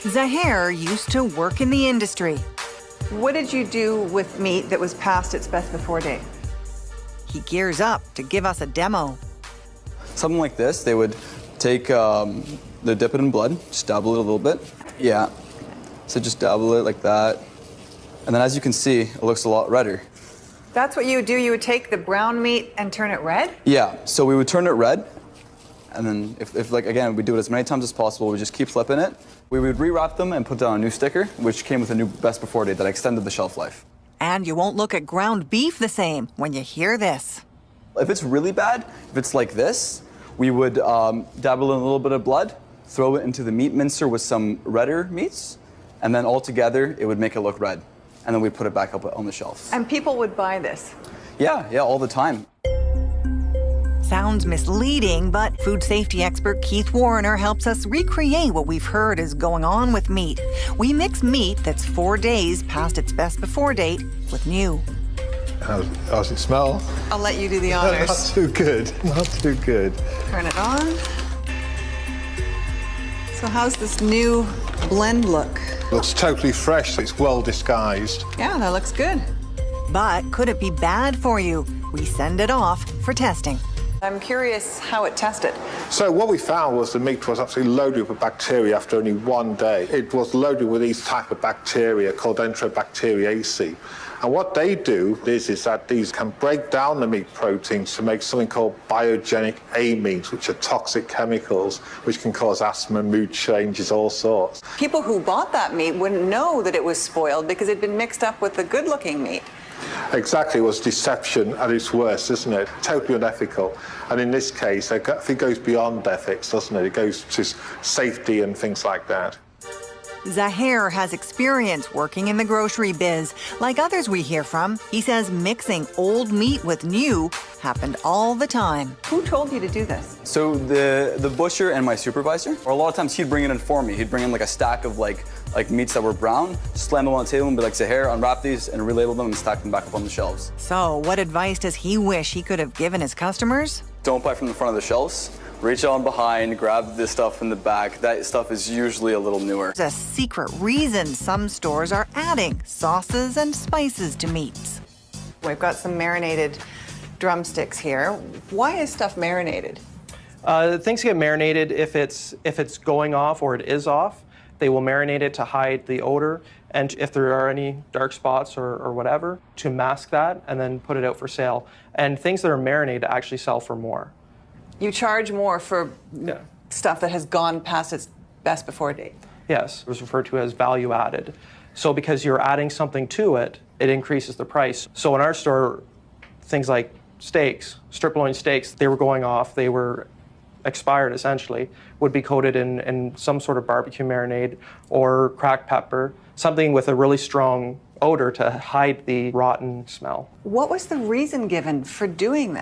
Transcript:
Zaher used to work in the industry. What did you do with meat that was past its best before date? He gears up to give us a demo. Something like this, they would take, they dip it in blood, just dabble it a little bit. Yeah, so just dabble it like that. And then as you can see, it looks a lot redder. That's what you would do? You would take the brown meat and turn it red? Yeah, so we would turn it red. And then if like, again, we do it as many times as possible, we just keep flipping it. We would rewrap them and put down a new sticker, which came with a new best before date that extended the shelf life. And you won't look at ground beef the same when you hear this. If it's really bad, if it's like this, we would dabble in a little bit of blood, throw it into the meat mincer with some redder meats, and then all together, it would make it look red. And then we'd put it back up on the shelf. And people would buy this? Yeah, all the time. Sounds misleading, but food safety expert Keith Warner helps us recreate what we've heard is going on with meat. We mix meat that's 4 days past its best before date with new. How's it smell? I'll let you do the honors. Not too good, not too good. Turn it on. So how's this new blend look? Looks totally fresh, it's well disguised. Yeah, that looks good. But could it be bad for you? We send it off for testing. I'm curious how it tested. So what we found was the meat was absolutely loaded with bacteria after only 1 day. It was loaded with these type of bacteria called Enterobacteriaceae. And what they do is that these can break down the meat proteins to make something called biogenic amines, which are toxic chemicals, which can cause asthma, mood changes, all sorts. People who bought that meat wouldn't know that it was spoiled because it'd been mixed up with the good-looking meat. Exactly, it was deception at its worst, isn't it? Totally unethical. And in this case, I think it goes beyond ethics, doesn't it? It goes to safety and things like that. Zaher has experience working in the grocery biz. Like others we hear from, he says mixing old meat with new happened all the time. Who told you to do this? So the butcher and my supervisor, or a lot of times he'd bring it in for me. He'd bring in like a stack of like meats that were brown, slam them on the table and be like, Zaher, unwrap these and relabel them and stack them back up on the shelves. So what advice does he wish he could have given his customers? Don't buy from the front of the shelves. Reach on behind, grab this stuff in the back. That stuff is usually a little newer. There's a secret reason some stores are adding sauces and spices to meats. We've got some marinated drumsticks here. Why is stuff marinated? Things get marinated if it's going off or it is off. They will marinate it to hide the odor, and if there are any dark spots or whatever, to mask that and then put it out for sale. And things that are marinated actually sell for more. You charge more for stuff that has gone past its best before date? Yes, it was referred to as value added. So because you're adding something to it, it increases the price. So in our store, things like steaks, strip loin steaks, they were going off, they were expired essentially, would be coated in some sort of barbecue marinade or cracked pepper, something with a really strong odor to hide the rotten smell. What was the reason given for doing this?